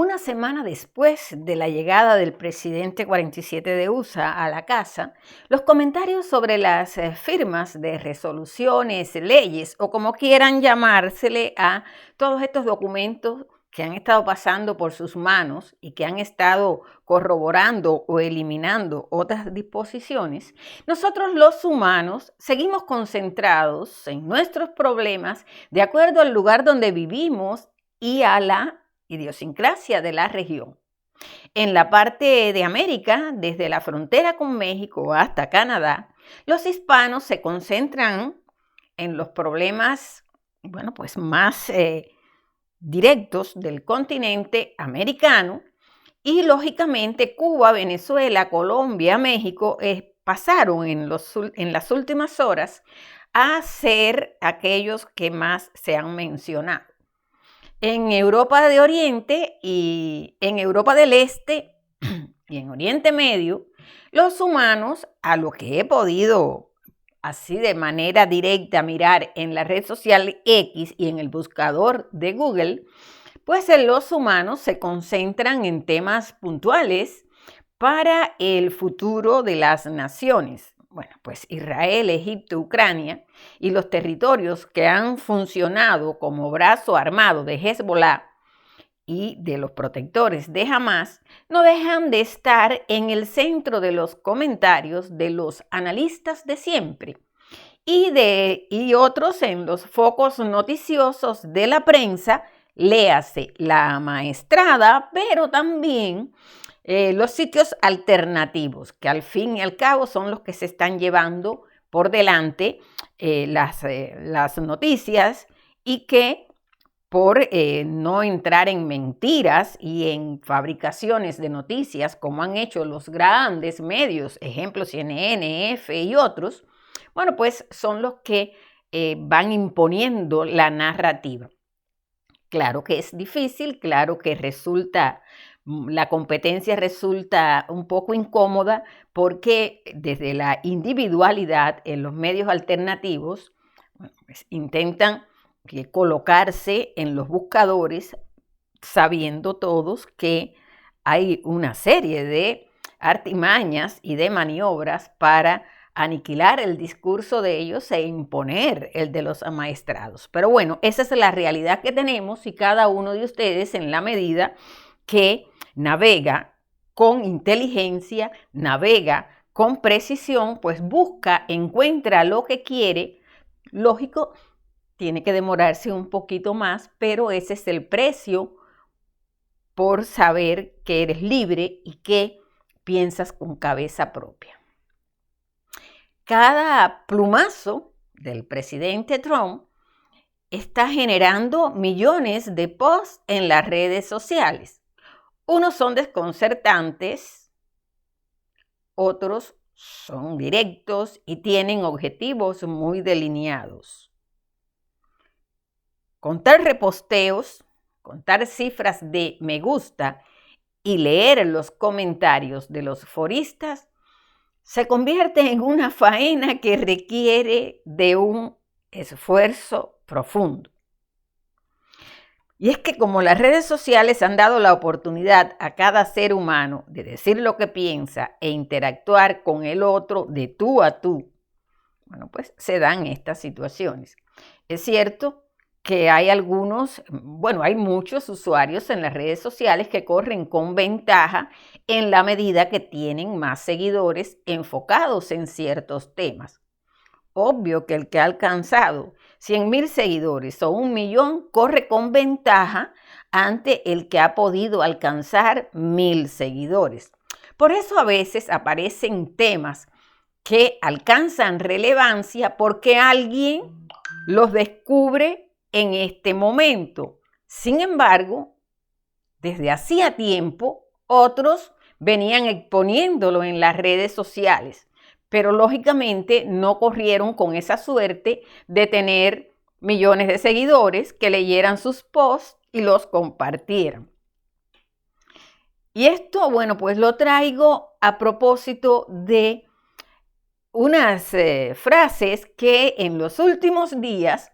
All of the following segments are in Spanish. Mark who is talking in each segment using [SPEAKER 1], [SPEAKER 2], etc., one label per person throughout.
[SPEAKER 1] Una semana después de la llegada del presidente 47 de USA a la casa, los comentarios sobre las firmas de resoluciones, leyes o como quieran llamársele a todos estos documentos que han estado pasando por sus manos y que han estado corroborando o eliminando otras disposiciones, nosotros los humanos seguimos concentrados en nuestros problemas de acuerdo al lugar donde vivimos y a la idiosincrasia de la región. En la parte de América, desde la frontera con México hasta Canadá, los hispanos se concentran en los problemas, más directos del continente americano y lógicamente Cuba, Venezuela, Colombia, México pasaron en las últimas horas a ser aquellos que más se han mencionado. En Europa de Oriente y en Europa del Este y en Oriente Medio, los humanos, a lo que he podido así de manera directa mirar en la red social X y en el buscador de Google, pues los humanos se concentran en temas puntuales para el futuro de las naciones. Bueno, pues Israel, Egipto, Ucrania y los territorios que han funcionado como brazo armado de Hezbollah y de los protectores de Hamas no dejan de estar en el centro de los comentarios de los analistas de siempre y otros en los focos noticiosos de la prensa, léase la amaestrada, pero también los sitios alternativos, que al fin y al cabo son los que se están llevando por delante las noticias y que por no entrar en mentiras y en fabricaciones de noticias como han hecho los grandes medios, ejemplo CNN, EFE y otros, bueno, pues son los que van imponiendo la narrativa. Claro que es difícil, claro que la competencia resulta un poco incómoda porque desde la individualidad en los medios alternativos pues intentan colocarse en los buscadores sabiendo todos que hay una serie de artimañas y de maniobras para aniquilar el discurso de ellos e imponer el de los amaestrados. Pero bueno, esa es la realidad que tenemos y cada uno de ustedes en la medida que navega con inteligencia, navega con precisión, pues encuentra lo que quiere. Lógico, tiene que demorarse un poquito más, pero ese es el precio por saber que eres libre y que piensas con cabeza propia. Cada plumazo del presidente Trump está generando millones de posts en las redes sociales. Unos son desconcertantes, otros son directos y tienen objetivos muy delineados. Contar reposteos, contar cifras de me gusta y leer los comentarios de los foristas se convierte en una faena que requiere de un esfuerzo profundo. Y es que como las redes sociales han dado la oportunidad a cada ser humano de decir lo que piensa e interactuar con el otro de tú a tú, bueno, pues se dan estas situaciones. Es cierto que hay muchos usuarios en las redes sociales que corren con ventaja en la medida que tienen más seguidores enfocados en ciertos temas. Obvio que el que ha alcanzado 100,000 seguidores o 1,000,000 corre con ventaja ante el que ha podido alcanzar 1,000 seguidores. Por eso a veces aparecen temas que alcanzan relevancia porque alguien los descubre en este momento. Sin embargo, desde hacía tiempo, otros venían exponiéndolo en las redes sociales, pero lógicamente no corrieron con esa suerte de tener millones de seguidores que leyeran sus posts y los compartieran. Y esto, pues lo traigo a propósito de unas frases que en los últimos días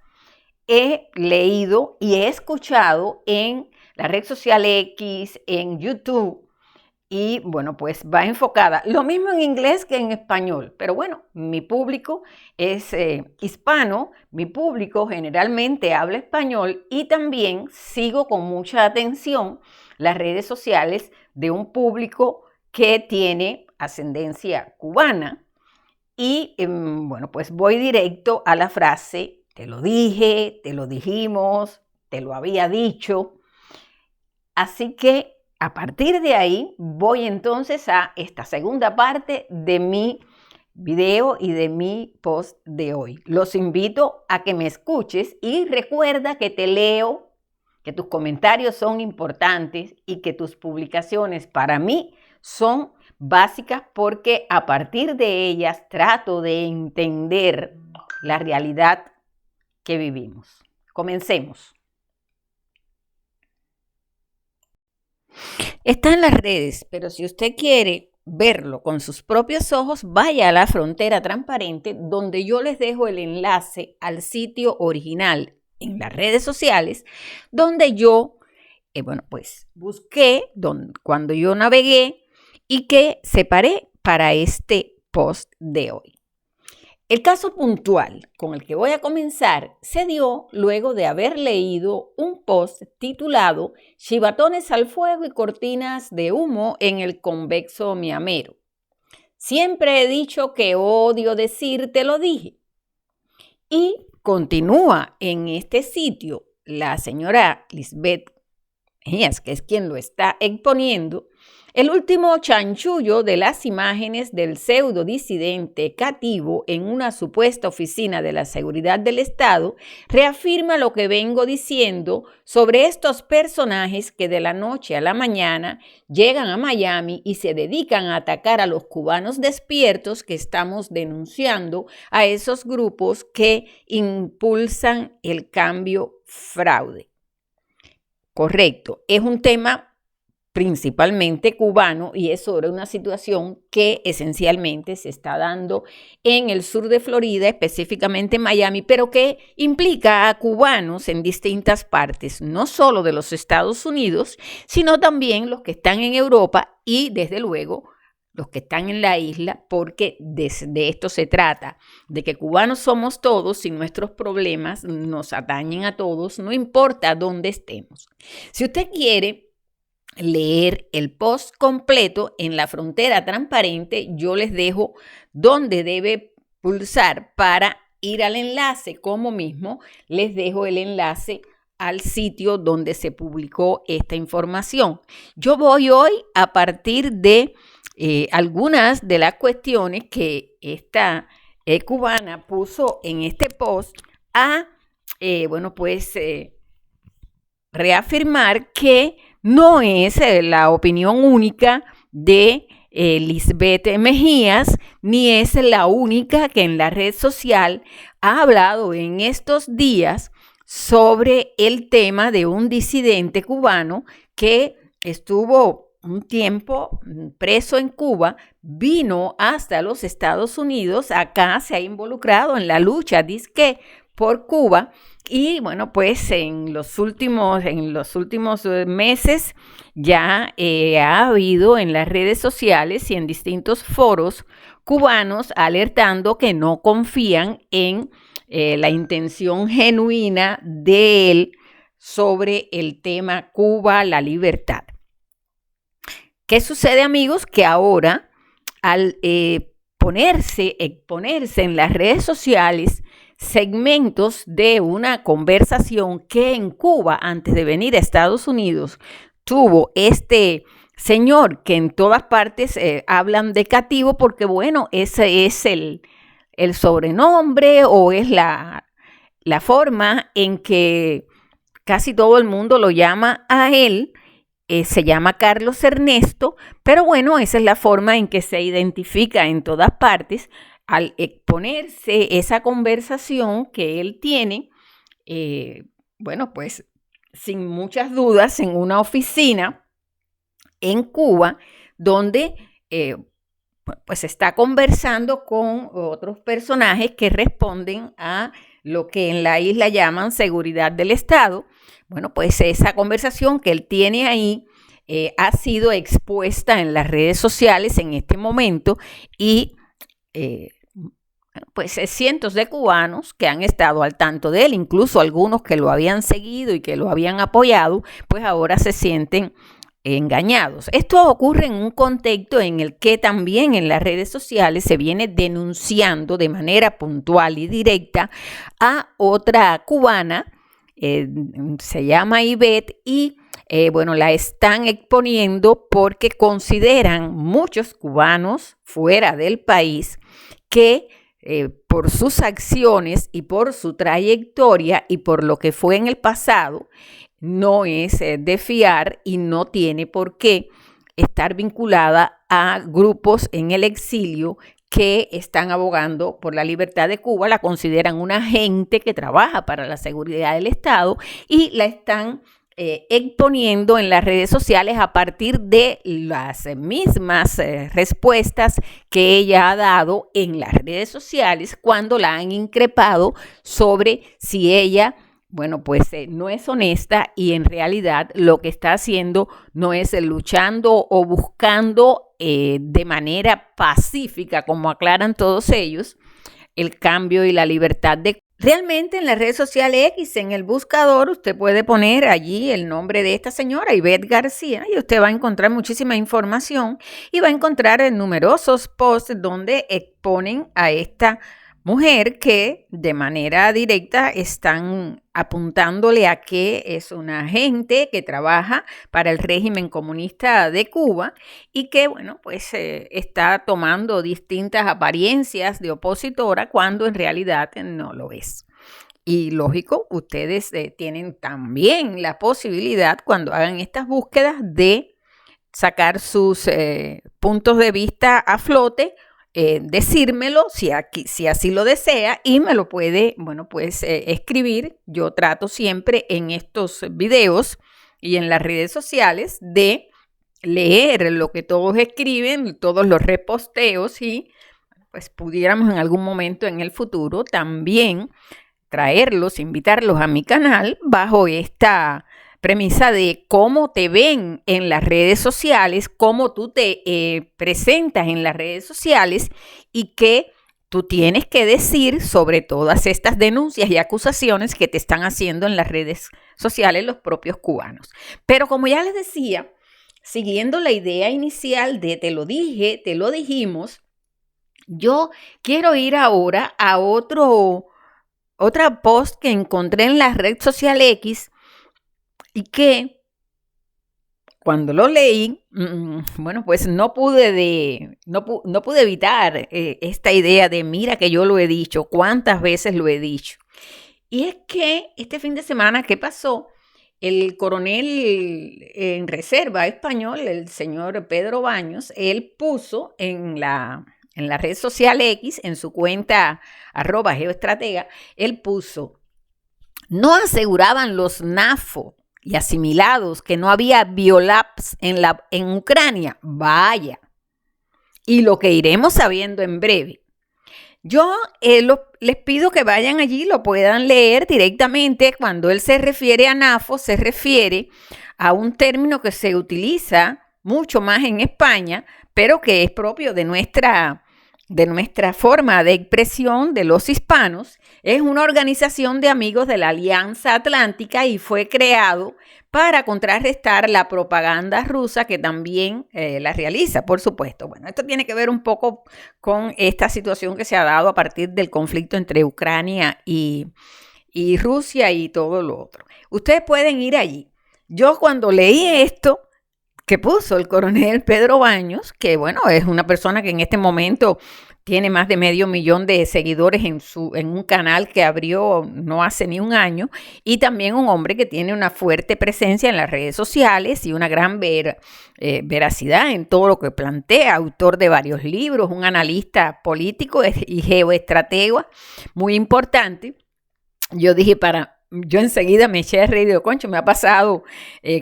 [SPEAKER 1] he leído y he escuchado en la red social X, en YouTube. Y bueno, pues va enfocada, lo mismo en inglés que en español, pero bueno, mi público es hispano, mi público generalmente habla español y también sigo con mucha atención las redes sociales de un público que tiene ascendencia cubana. Y bueno, pues voy directo a la frase, te lo dije, te lo dijimos, te lo había dicho. Así que a partir de ahí voy entonces a esta segunda parte de mi video y de mi post de hoy. Los invito a que me escuches y recuerda que te leo, que tus comentarios son importantes y que tus publicaciones para mí son básicas porque a partir de ellas trato de entender la realidad que vivimos. Comencemos. Está en las redes, pero si usted quiere verlo con sus propios ojos, vaya a la Frontera Transparente, donde yo les dejo el enlace al sitio original en las redes sociales, donde yo, pues busqué cuando yo navegué y que separé para este post de hoy. El caso puntual con el que voy a comenzar se dio luego de haber leído un post titulado Chivatones al fuego y cortinas de humo en el convexo miamero. Siempre he dicho que odio decir te lo dije. Y continúa en este sitio la señora Lisbeth Mejías, que es quien lo está exponiendo, el último chanchullo de las imágenes del pseudo disidente cativo en una supuesta oficina de la seguridad del Estado reafirma lo que vengo diciendo sobre estos personajes que de la noche a la mañana llegan a Miami y se dedican a atacar a los cubanos despiertos que estamos denunciando a esos grupos que impulsan el cambio fraude. Correcto, es un tema principalmente cubano y es sobre una situación que esencialmente se está dando en el sur de Florida, específicamente en Miami, pero que implica a cubanos en distintas partes, no solo de los Estados Unidos, sino también los que están en Europa y desde luego los que están en la isla, porque de esto se trata, de que cubanos somos todos y nuestros problemas nos atañen a todos, no importa dónde estemos. Si usted quiere leer el post completo en la Frontera Transparente, yo les dejo dónde debe pulsar para ir al enlace, como mismo les dejo el enlace al sitio donde se publicó esta información. Yo voy hoy a partir de algunas de las cuestiones que esta cubana puso en este post a, reafirmar que no es la opinión única de Lisbeth Mejías, ni es la única que en la red social ha hablado en estos días sobre el tema de un disidente cubano que estuvo un tiempo preso en Cuba, vino hasta los Estados Unidos, acá se ha involucrado en la lucha, dizque por Cuba, y bueno, pues en los últimos meses ya ha habido en las redes sociales y en distintos foros cubanos alertando que no confían en la intención genuina de él sobre el tema Cuba, la libertad. ¿Qué sucede, amigos? Que ahora al exponerse en las redes sociales segmentos de una conversación que en Cuba, antes de venir a Estados Unidos, tuvo este señor que en todas partes hablan de cativo porque, bueno, ese es el sobrenombre o es la forma en que casi todo el mundo lo llama a él. Se llama Carlos Ernesto, pero bueno, esa es la forma en que se identifica en todas partes. Al exponerse esa conversación que él tiene, pues sin muchas dudas en una oficina en Cuba, donde pues está conversando con otros personajes que responden a lo que en la isla llaman seguridad del Estado, bueno, pues esa conversación que él tiene ahí ha sido expuesta en las redes sociales en este momento y pues cientos de cubanos que han estado al tanto de él, incluso algunos que lo habían seguido y que lo habían apoyado, pues ahora se sienten engañados. Esto ocurre en un contexto en el que también en las redes sociales se viene denunciando de manera puntual y directa a otra cubana, se llama Ivette, y bueno, la están exponiendo porque consideran muchos cubanos fuera del país que por sus acciones y por su trayectoria y por lo que fue en el pasado, no es de fiar y no tiene por qué estar vinculada a grupos en el exilio que están abogando por la libertad de Cuba, la consideran una agente que trabaja para la seguridad del Estado y la están exponiendo en las redes sociales a partir de las mismas respuestas que ella ha dado en las redes sociales cuando la han increpado sobre si ella, bueno, pues no es honesta y en realidad lo que está haciendo no es luchando o buscando de manera pacífica, como aclaran todos ellos, el cambio y la libertad de realmente en las redes sociales X, en el buscador, usted puede poner allí el nombre de esta señora, Ivette García, y usted va a encontrar muchísima información y va a encontrar numerosos posts donde exponen a esta mujer que de manera directa están apuntándole a que es una agente que trabaja para el régimen comunista de Cuba y que, bueno, pues está tomando distintas apariencias de opositora cuando en realidad no lo es. Y lógico, ustedes tienen también la posibilidad cuando hagan estas búsquedas de sacar sus puntos de vista a flote, decírmelo si así lo desea y me lo puede, bueno, pues escribir. Yo trato siempre en estos videos y en las redes sociales de leer lo que todos escriben, todos los reposteos y pues pudiéramos en algún momento en el futuro también traerlos, invitarlos a mi canal bajo esta premisa de cómo te ven en las redes sociales, cómo tú te presentas en las redes sociales y qué tú tienes que decir sobre todas estas denuncias y acusaciones que te están haciendo en las redes sociales los propios cubanos. Pero como ya les decía, siguiendo la idea inicial de te lo dije, te lo dijimos, yo quiero ir ahora a otra post que encontré en la red social X y que cuando lo leí, bueno, pues no pude evitar esta idea de mira que yo lo he dicho, cuántas veces lo he dicho. Y es que este fin de semana, ¿qué pasó? El coronel en reserva español, el señor Pedro Baños, él puso en la red social X, en su cuenta @geoestratega, él puso, no aseguraban los NAFO y asimilados que no había biolabs en Ucrania. Vaya. Y lo que iremos sabiendo en breve. Yo les pido que vayan allí, lo puedan leer directamente. Cuando él se refiere a NAFO, se refiere a un término que se utiliza mucho más en España, pero que es propio de nuestra forma de expresión de los hispanos. Es una organización de amigos de la Alianza Atlántica y fue creado para contrarrestar la propaganda rusa que también la realiza, por supuesto. Bueno, esto tiene que ver un poco con esta situación que se ha dado a partir del conflicto entre Ucrania y Rusia y todo lo otro. Ustedes pueden ir allí. Yo cuando leí esto que puso el coronel Pedro Baños, que bueno, es una persona que en este momento tiene más de 500,000 de seguidores en un canal que abrió no hace ni un año, y también un hombre que tiene una fuerte presencia en las redes sociales y una gran veracidad en todo lo que plantea, autor de varios libros, un analista político y geoestratega muy importante. Yo enseguida me eché a reír, digo, concho, me ha pasado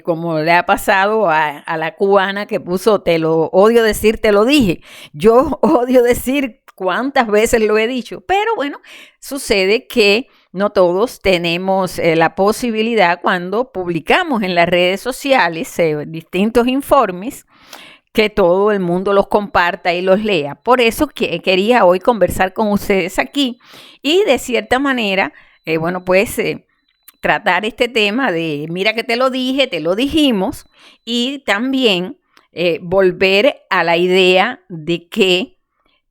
[SPEAKER 1] como le ha pasado a la cubana que puso, te lo odio decir, te lo dije. Yo odio decir cuántas veces lo he dicho, pero bueno, sucede que no todos tenemos la posibilidad cuando publicamos en las redes sociales distintos informes que todo el mundo los comparta y los lea. Por eso quería hoy conversar con ustedes aquí y de cierta manera, tratar este tema de, mira que te lo dije, te lo dijimos, y también volver a la idea de que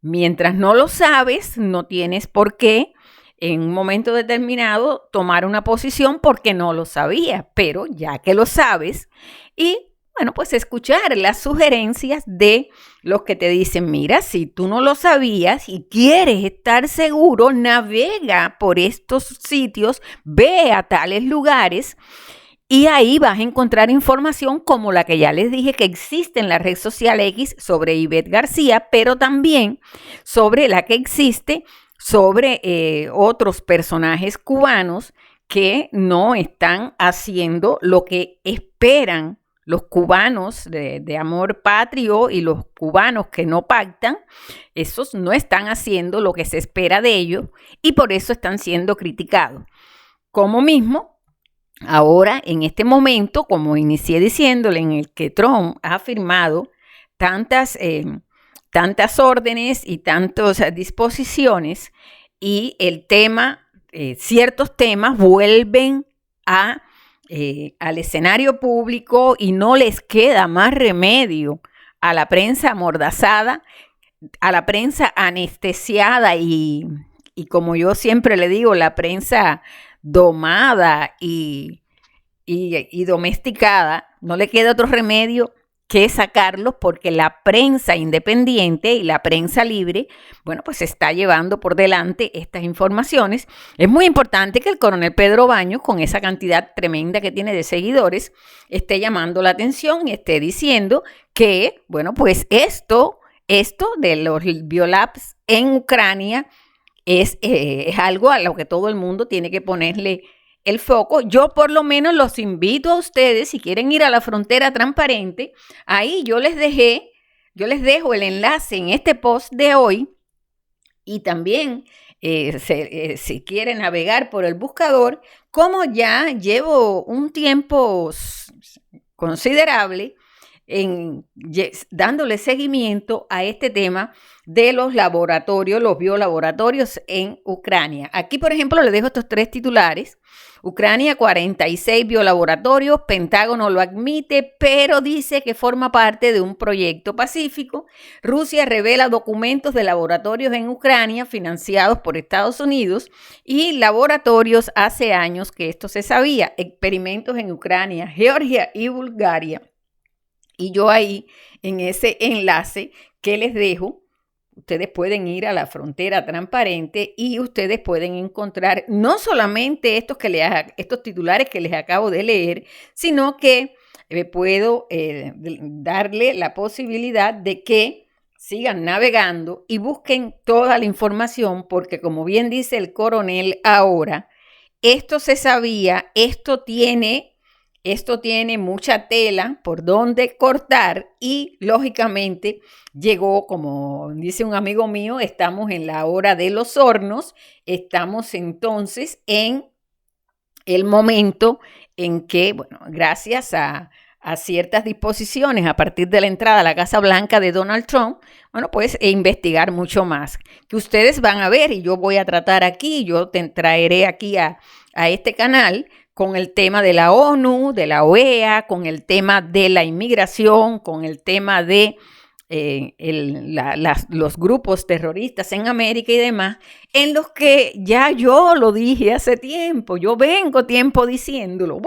[SPEAKER 1] mientras no lo sabes, no tienes por qué en un momento determinado tomar una posición porque no lo sabías, pero ya que lo sabes y pues escuchar las sugerencias de los que te dicen, mira, si tú no lo sabías y quieres estar seguro, navega por estos sitios, ve a tales lugares y ahí vas a encontrar información como la que ya les dije que existe en la red social X sobre Ivette García, pero también sobre la que existe sobre otros personajes cubanos que no están haciendo lo que esperan los cubanos de amor patrio y los cubanos que no pactan. Esos no están haciendo lo que se espera de ellos y por eso están siendo criticados. Como mismo, ahora en este momento, como inicié diciéndole, en el que Trump ha firmado tantas órdenes y tantas disposiciones y el tema, ciertos temas vuelven al escenario público y no les queda más remedio a la prensa amordazada, a la prensa anestesiada y como yo siempre le digo, la prensa domada y domesticada, no le queda otro remedio que sacarlos porque la prensa independiente y la prensa libre, pues está llevando por delante estas informaciones. Es muy importante que el coronel Pedro Baños, con esa cantidad tremenda que tiene de seguidores, esté llamando la atención y esté diciendo que, pues esto de los biolabs en Ucrania es algo a lo que todo el mundo tiene que ponerle el foco. Yo por lo menos los invito a ustedes, si quieren ir a la frontera transparente, ahí yo les dejo el enlace en este post de hoy y también si quieren navegar por el buscador, como ya llevo un tiempo considerable dándole seguimiento a este tema de los laboratorios, los biolaboratorios en Ucrania. Aquí, por ejemplo, les dejo estos 3 titulares. Ucrania, 46 biolaboratorios, Pentágono lo admite, pero dice que forma parte de un proyecto pacífico. Rusia revela documentos de laboratorios en Ucrania financiados por Estados Unidos y laboratorios hace años que esto se sabía. Experimentos en Ucrania, Georgia y Bulgaria. Y yo ahí, en ese enlace que les dejo, ustedes pueden ir a la frontera transparente y ustedes pueden encontrar no solamente estos titulares que les acabo de leer, sino que puedo darle la posibilidad de que sigan navegando y busquen toda la información, porque como bien dice el coronel ahora, esto se sabía, esto tiene mucha tela por donde cortar y lógicamente llegó, como dice un amigo mío, estamos en la hora de los hornos, estamos entonces en el momento en que, gracias a ciertas disposiciones a partir de la entrada a la Casa Blanca de Donald Trump, investigar mucho más, que ustedes van a ver y yo voy a tratar aquí, yo te traeré aquí a este canal con el tema de la ONU, de la OEA, con el tema de la inmigración, con el tema de los grupos terroristas en América y demás, en los que ya yo lo dije hace tiempo, yo vengo tiempo diciéndolo.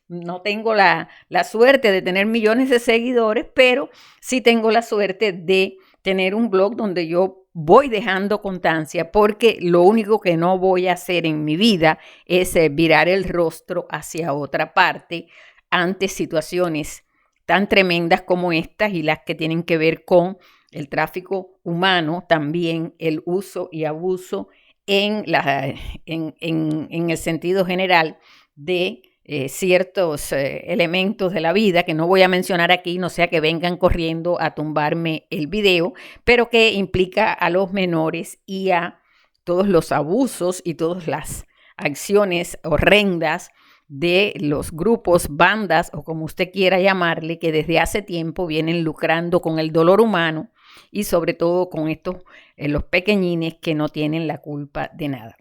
[SPEAKER 1] No tengo la suerte de tener millones de seguidores, pero sí tengo la suerte de tener un blog donde yo voy dejando constancia, porque lo único que no voy a hacer en mi vida es virar el rostro hacia otra parte ante situaciones tan tremendas como estas y las que tienen que ver con el tráfico humano, también el uso y abuso en el sentido general de ciertos elementos de la vida que no voy a mencionar aquí, no sea que vengan corriendo a tumbarme el video, pero que implica a los menores y a todos los abusos y todas acciones horrendas de los grupos, bandas o como usted quiera llamarle, que desde hace tiempo vienen lucrando con el dolor humano y sobre todo con estos, los pequeñines que no tienen la culpa de nada.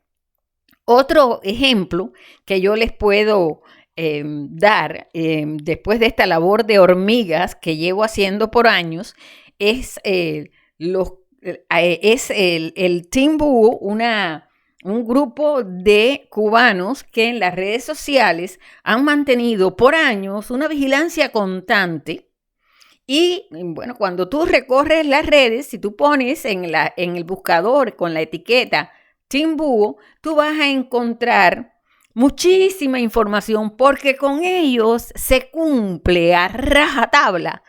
[SPEAKER 1] Otro ejemplo que yo les puedo dar después de esta labor de hormigas que llevo haciendo por años es, el Timbú, un grupo de cubanos que en las redes sociales han mantenido por años una vigilancia constante. Y bueno, cuando tú recorres las redes, si tú pones en el buscador con la etiqueta Timbú, tú vas a encontrar muchísima información porque con ellos se cumple a rajatabla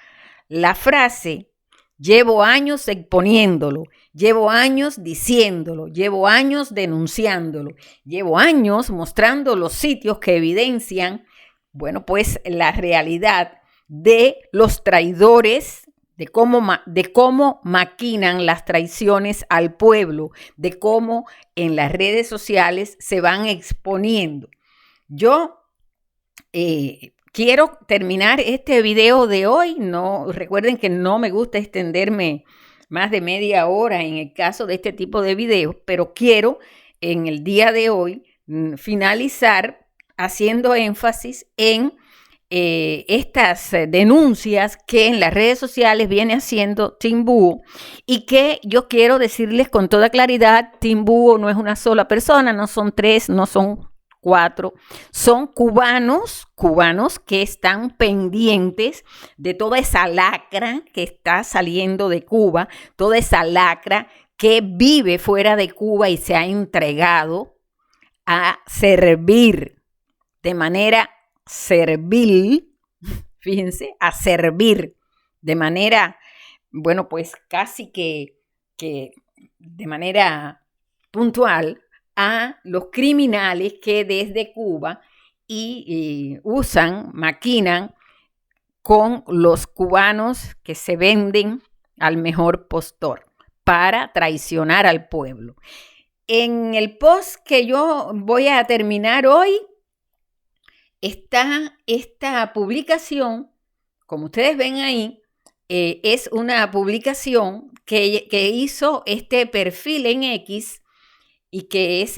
[SPEAKER 1] la frase: llevo años exponiéndolo, llevo años diciéndolo, llevo años denunciándolo, llevo años mostrando los sitios que evidencian, bueno, pues la realidad de los traidores, de cómo maquinan las traiciones al pueblo, de cómo en las redes sociales se van exponiendo. Yo quiero terminar este video de hoy. Recuerden que no me gusta extenderme más de media hora en el caso de este tipo de videos, pero quiero en el día de hoy finalizar haciendo énfasis en estas denuncias que en las redes sociales viene haciendo Timbú y que yo quiero decirles con toda claridad: Timbú no es una sola persona, no son 3, no son 4, son cubanos que están pendientes de toda esa lacra que está saliendo de Cuba, toda esa lacra que vive fuera de Cuba y se ha entregado a servir de manera servil, fíjense, a servir de manera, bueno, pues casi que de manera puntual a los criminales que desde Cuba maquinan con los cubanos que se venden al mejor postor para traicionar al pueblo. En el post que yo voy a terminar hoy está esta publicación, como ustedes ven ahí, es una publicación que hizo este perfil en X y que es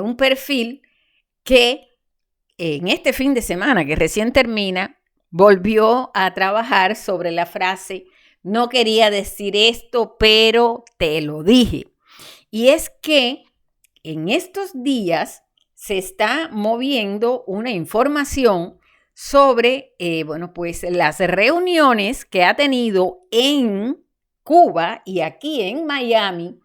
[SPEAKER 1] un perfil que en este fin de semana que recién termina volvió a trabajar sobre la frase: no quería decir esto, pero te lo dije. Y es que en estos días se está moviendo una información sobre, bueno, pues las reuniones que ha tenido en Cuba y aquí en Miami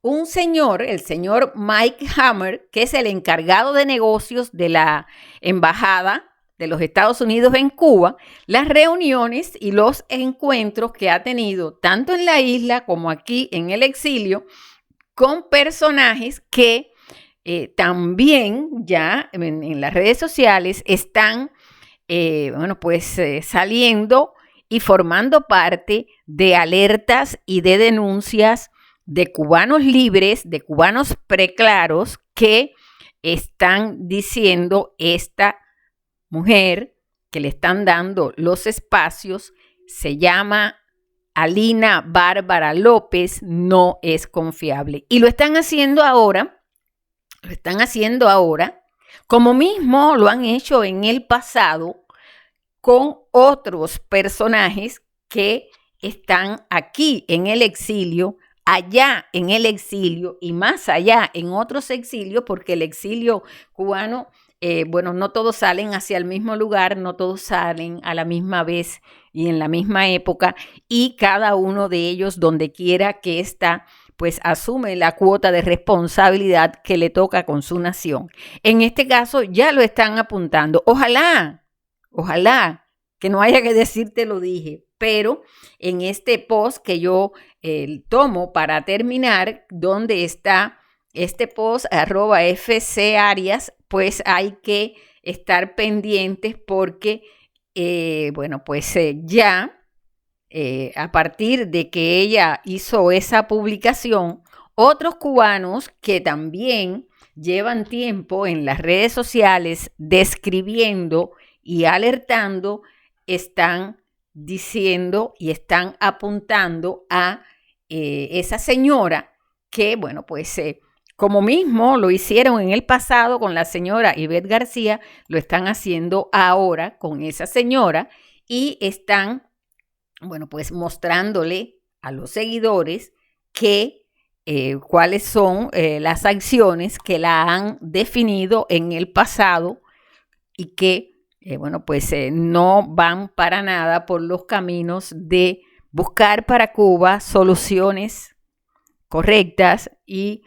[SPEAKER 1] un señor, el señor Mike Hammer, que es el encargado de negocios de la Embajada de los Estados Unidos en Cuba, las reuniones y los encuentros que ha tenido tanto en la isla como aquí en el exilio con personajes que también ya en las redes sociales están, bueno, pues saliendo y formando parte de alertas y de denuncias de cubanos libres, de cubanos preclaros que están diciendo: esta mujer que le están dando los espacios se llama Alina Bárbara López, no es confiable. Y lo están haciendo ahora, como mismo lo han hecho en el pasado con otros personajes que están aquí en el exilio, allá en el exilio y más allá en otros exilios, porque el exilio cubano, bueno, no todos salen hacia el mismo lugar, no todos salen a la misma vez y en la misma época, y cada uno de ellos, donde quiera que está, pues asume la cuota de responsabilidad que le toca con su nación. En este caso ya lo están apuntando. Ojalá que no haya que decirte lo dije, pero en este post que yo tomo para terminar, donde está este post @FCArias, pues hay que estar pendientes porque, bueno, pues ya a partir de que ella hizo esa publicación, otros cubanos que también llevan tiempo en las redes sociales describiendo y alertando, están diciendo y están apuntando a esa señora que, bueno, pues como mismo lo hicieron en el pasado con la señora Ivette García, lo están haciendo ahora con esa señora y están, bueno, pues mostrándole a los seguidores que cuáles son las acciones que la han definido en el pasado y que, bueno, pues no van para nada por los caminos de buscar para Cuba soluciones correctas y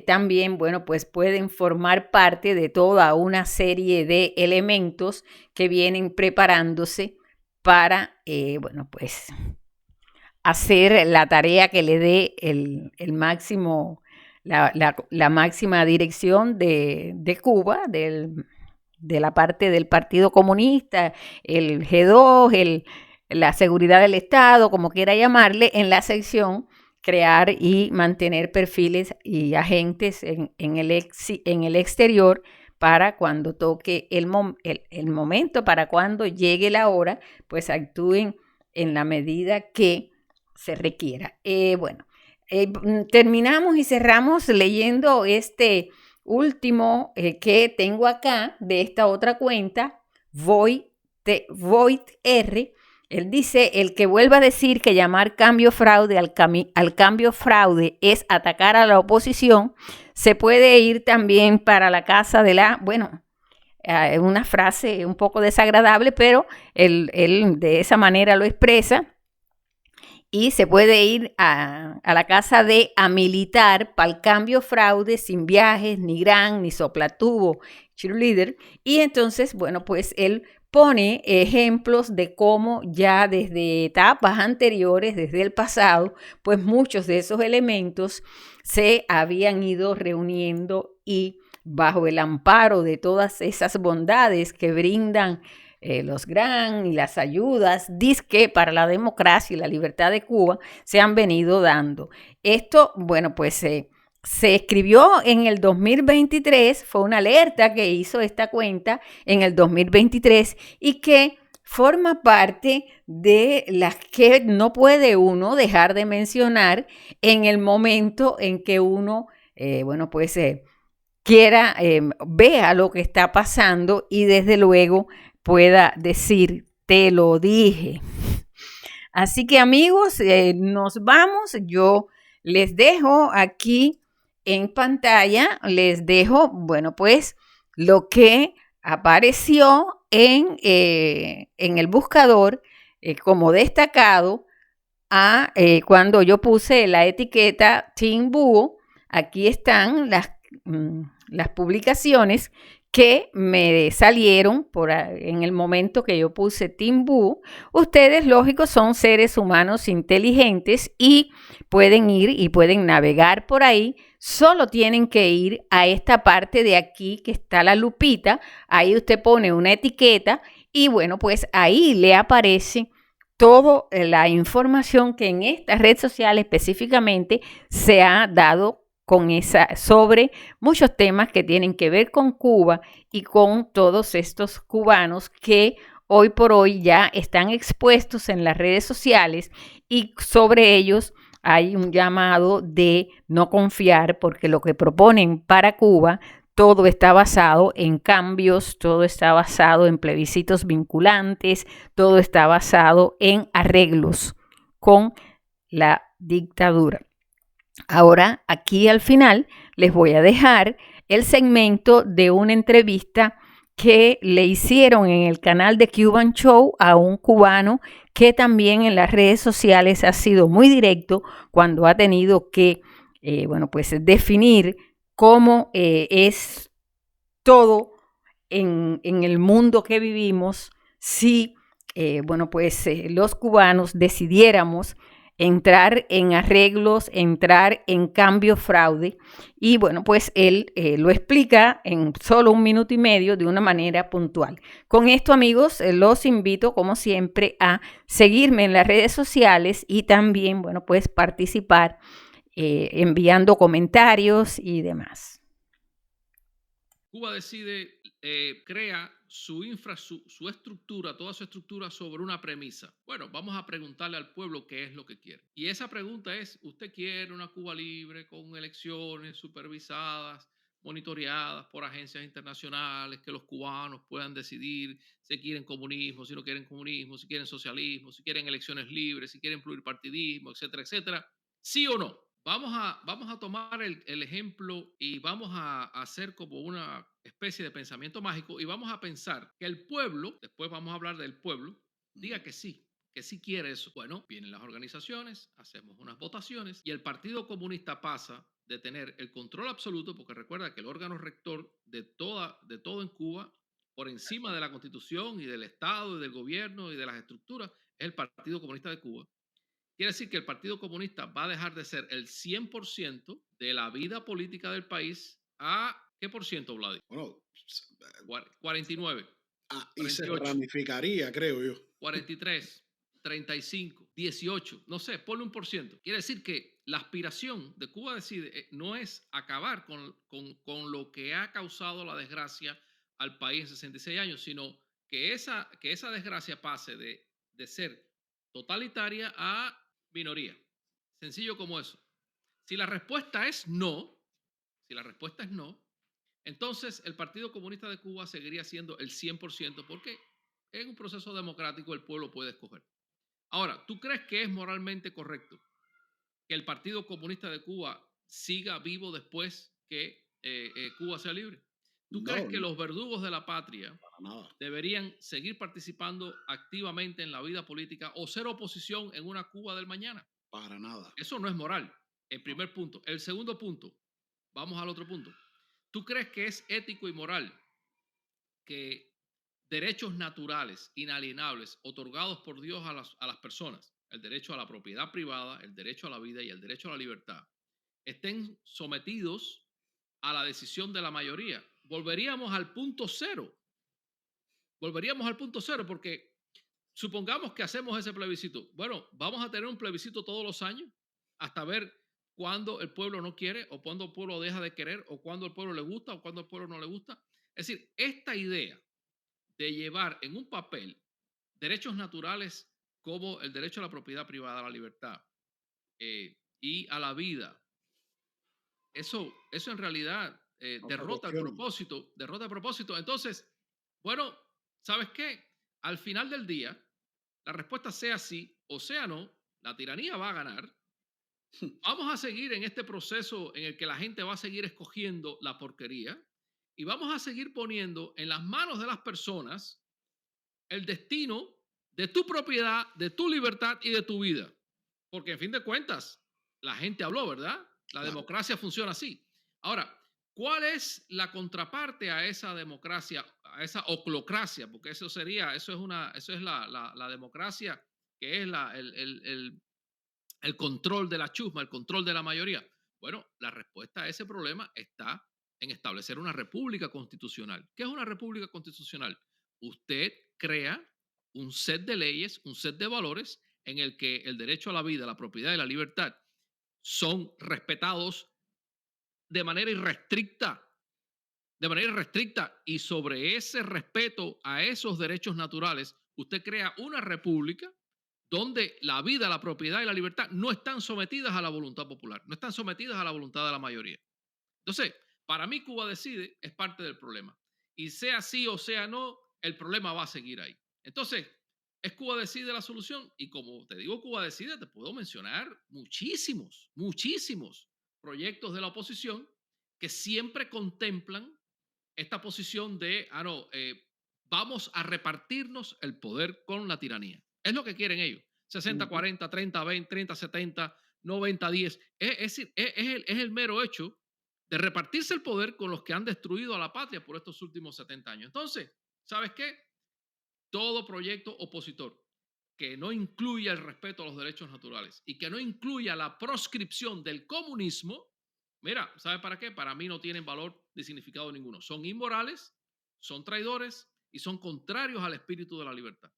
[SPEAKER 1] también, bueno, pues pueden formar parte de toda una serie de elementos que vienen preparándose para, bueno, pues hacer la tarea que le dé el máximo, la máxima dirección de Cuba, de la parte del Partido Comunista, el G2, la seguridad del Estado, como quiera llamarle, en la sección crear y mantener perfiles y agentes en el exterior para cuando toque el momento, para cuando llegue la hora, pues actúen en la medida que se requiera. Terminamos y cerramos leyendo este último que tengo acá de esta otra cuenta, Void R. Él dice, el que vuelva a decir que llamar cambio fraude al cambio fraude es atacar a la oposición, se puede ir también para la casa de la, bueno, una frase un poco desagradable, pero él de esa manera lo expresa. Y se puede ir a la casa de a militar para el cambio fraude sin viajes, ni gran, ni soplatubo, cheerleader. Y entonces, bueno, pues él pone ejemplos de cómo ya desde etapas anteriores, desde el pasado, pues muchos de esos elementos se habían ido reuniendo y bajo el amparo de todas esas bondades que brindan los GRAN y las ayudas disque para la democracia y la libertad de Cuba se han venido dando. Esto, bueno, pues se escribió en el 2023, fue una alerta que hizo esta cuenta en el 2023 y que forma parte de las que no puede uno dejar de mencionar en el momento en que uno, bueno, pues quiera, vea lo que está pasando y desde luego pueda decir, te lo dije. Así que amigos, nos vamos. Yo les dejo aquí en pantalla, les dejo, bueno, pues lo que apareció en el buscador como destacado cuando yo puse la etiqueta Team Búho. Aquí están las publicaciones que me salieron en el momento que yo puse Team Búho. Ustedes, lógico, son seres humanos inteligentes y pueden ir y pueden navegar por ahí. Solo tienen que ir a esta parte de aquí que está la lupita. Ahí usted pone una etiqueta y bueno, pues ahí le aparece toda la información que en esta red social específicamente se ha dado sobre muchos temas que tienen que ver con Cuba y con todos estos cubanos que hoy por hoy ya están expuestos en las redes sociales y sobre ellos hay un llamado de no confiar porque lo que proponen para Cuba todo está basado en cambios, todo está basado en plebiscitos vinculantes, todo está basado en arreglos con la dictadura. Ahora, aquí al final les voy a dejar el segmento de una entrevista que le hicieron en el canal de Cuban Show a un cubano que también en las redes sociales ha sido muy directo cuando ha tenido que, bueno, pues definir cómo es todo en el mundo que vivimos si, bueno, pues los cubanos decidiéramos entrar en arreglos, entrar en cambio fraude. Y bueno, pues él lo explica en solo 1 minuto y medio de una manera puntual. Con esto, amigos, los invito, como siempre, a seguirme en las redes sociales y también, bueno, pues participar enviando comentarios y demás.
[SPEAKER 2] Cuba decide, crea su estructura, toda su estructura sobre una premisa. Bueno, vamos a preguntarle al pueblo qué es lo que quiere. Y esa pregunta es, ¿usted quiere una Cuba libre con elecciones supervisadas, monitoreadas por agencias internacionales, que los cubanos puedan decidir si quieren comunismo, si no quieren comunismo, si quieren socialismo, si quieren elecciones libres, si quieren pluripartidismo, etcétera, etcétera? ¿Sí o no? Vamos a tomar el ejemplo y vamos a hacer como una especie de pensamiento mágico y vamos a pensar que el pueblo, después vamos a hablar del pueblo, diga que sí quiere eso. Bueno, vienen las organizaciones, hacemos unas votaciones y el Partido Comunista pasa de tener el control absoluto, porque recuerda que el órgano rector de todo en Cuba, por encima de la Constitución y del Estado y del gobierno y de las estructuras, es el Partido Comunista de Cuba. Quiere decir que el Partido Comunista va a dejar de ser el 100% de la vida política del país a ¿qué por ciento, Vladi?
[SPEAKER 3] Bueno,
[SPEAKER 2] 49,
[SPEAKER 3] y se
[SPEAKER 2] 48,
[SPEAKER 3] ramificaría, creo yo.
[SPEAKER 2] 43, 35, 18, no sé, ponle un por ciento. Quiere decir que la aspiración de Cuba Decide no es acabar con lo que ha causado la desgracia al país en 66 años, sino que esa desgracia pase de ser totalitaria a minoría. Sencillo como eso. Si la respuesta es no, si la respuesta es no, entonces el Partido Comunista de Cuba seguiría siendo el 100% porque en un proceso democrático el pueblo puede escoger. Ahora, ¿tú crees que es moralmente correcto que el Partido Comunista de Cuba siga vivo después que Cuba sea libre? ¿Tú crees
[SPEAKER 3] No,
[SPEAKER 2] que
[SPEAKER 3] no,
[SPEAKER 2] los verdugos de la patria
[SPEAKER 3] para nada,
[SPEAKER 2] deberían seguir participando activamente en la vida política o ser oposición en una Cuba del mañana?
[SPEAKER 3] para nada.
[SPEAKER 2] Eso no es moral, el
[SPEAKER 3] No,
[SPEAKER 2] primer punto. El segundo punto, vamos al otro punto. ¿Tú crees que es ético y moral que derechos naturales, inalienables, otorgados por Dios a las personas, el derecho a la propiedad privada, el derecho a la vida y el derecho a la libertad, estén sometidos a la decisión de la mayoría? Volveríamos al punto cero. Volveríamos al punto cero porque supongamos que hacemos ese plebiscito. Bueno, vamos a tener un plebiscito todos los años hasta ver cuándo el pueblo no quiere o cuándo el pueblo deja de querer o cuándo el pueblo le gusta o cuándo el pueblo no le gusta. Es decir, esta idea de llevar en un papel derechos naturales como el derecho a la propiedad privada, a la libertad y a la vida, eso en realidad
[SPEAKER 3] no se cuestiona.
[SPEAKER 2] derrota el propósito. Entonces, bueno, ¿sabes qué? Al final del día, la respuesta sea sí o sea no, la tiranía va a ganar. Vamos a seguir en este proceso en el que la gente va a seguir escogiendo la porquería y vamos a seguir poniendo en las manos de las personas el destino de tu propiedad, de tu libertad y de tu vida. Porque en fin de cuentas, la gente habló, ¿verdad? La
[SPEAKER 3] Claro,
[SPEAKER 2] democracia funciona así. Ahora, ¿cuál es la contraparte a esa democracia, a esa oclocracia? Porque eso es la democracia, que es el control de la chusma, el control de la mayoría. Bueno, la respuesta a ese problema está en establecer una república constitucional. ¿Qué es una república constitucional? Usted crea un set de leyes, un set de valores en el que el derecho a la vida, la propiedad y la libertad son respetados de manera irrestricta, y sobre ese respeto a esos derechos naturales, usted crea una república donde la vida, la propiedad y la libertad no están sometidas a la voluntad popular, no están sometidas a la voluntad de la mayoría. Entonces, para mí Cuba Decide es parte del problema. Y sea sí o sea no, el problema va a seguir ahí. Entonces, ¿es Cuba Decide la solución? Y como te digo Cuba Decide, te puedo mencionar muchísimos, muchísimos proyectos de la oposición que siempre contemplan esta posición de, no, vamos a repartirnos el poder con la tiranía. Es lo que quieren ellos. 60,
[SPEAKER 3] ujú,
[SPEAKER 2] 40, 30, 20, 30, 70, 90, 10. Es el mero hecho de repartirse el poder con los que han destruido a la patria por estos últimos 70 años. Entonces, ¿sabes qué? Todo proyecto opositor que no incluya el respeto a los derechos naturales y que no incluya la proscripción del comunismo, mira, ¿sabe para qué? Para mí no tienen valor ni significado ninguno. Son inmorales, son traidores y son contrarios al espíritu de la libertad.